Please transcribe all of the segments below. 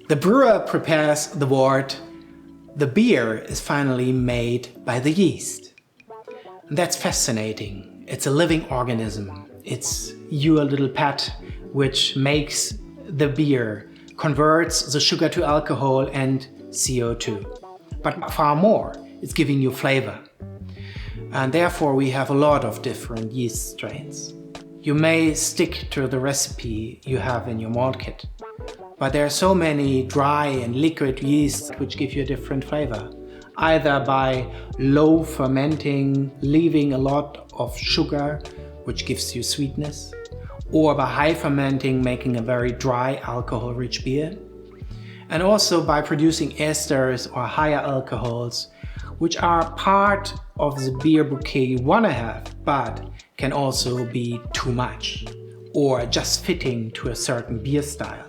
The brewer prepares the wort. The beer is finally made by the yeast. And that's fascinating. It's a living organism. It's your little pet which makes the beer, converts the sugar to alcohol and CO2. But far more, it's giving you flavor. And therefore we have a lot of different yeast strains. You may stick to the recipe you have in your malt kit, but there are so many dry and liquid yeasts which give you a different flavor. Either by low fermenting, leaving a lot of sugar, which gives you sweetness, or by high fermenting, making a very dry alcohol-rich beer. And also by producing esters or higher alcohols, which are part of the beer bouquet you want to have, but can also be too much, or just fitting to a certain beer style.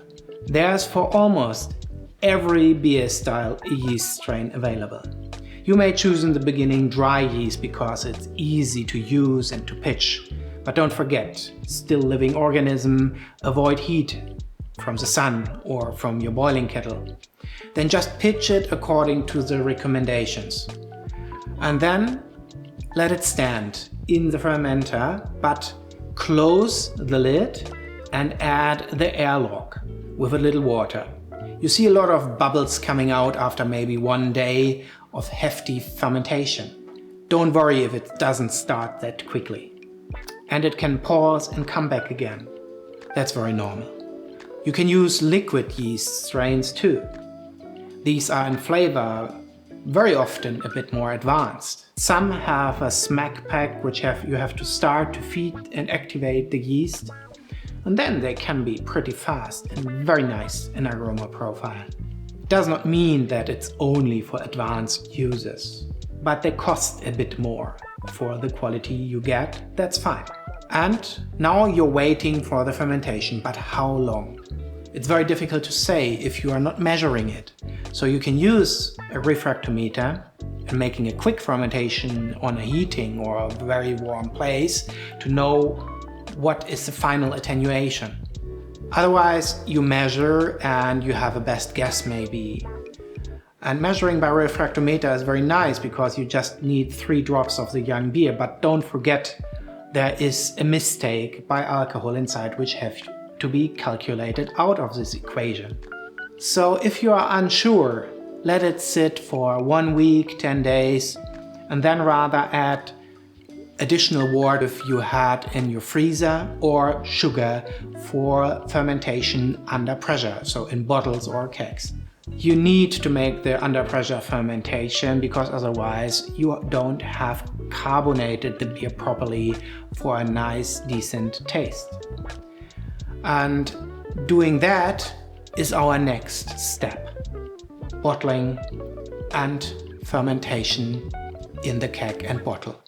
There's for almost every beer style a yeast strain available. You may choose in the beginning dry yeast because it's easy to use and to pitch. But don't forget, still living organism, avoid heat from the sun or from your boiling kettle. Then just pitch it according to the recommendations. And then let it stand in the fermenter, but close the lid and add the airlock with a little water. You see a lot of bubbles coming out after maybe 1 day of hefty fermentation. Don't worry if it doesn't start that quickly. And it can pause and come back again. That's very normal. You can use liquid yeast strains too. These are in flavor very often a bit more advanced. Some have a smack pack which you have to start to feed and activate the yeast. And then they can be pretty fast and very nice in aroma profile. It does not mean that it's only for advanced users, but they cost a bit more. For the quality you get, that's fine. And now you're waiting for the fermentation, but how long? It's very difficult to say if you are not measuring it. So you can use a refractometer and making a quick fermentation on a heating or a very warm place to know what is the final attenuation. Otherwise, you measure and you have a best guess maybe. And measuring by refractometer is very nice because you just need 3 drops of the young beer, but don't forget there is a mistake by alcohol inside which have to be calculated out of this equation. So if you are unsure, let it sit for 1 week, 10 days, and then rather add additional wort if you had in your freezer or sugar for fermentation under pressure, so in bottles or kegs. You need to make the under pressure fermentation because otherwise you don't have carbonated the beer properly for a nice, decent taste. And doing that is our next step. Bottling and fermentation in the keg and bottle.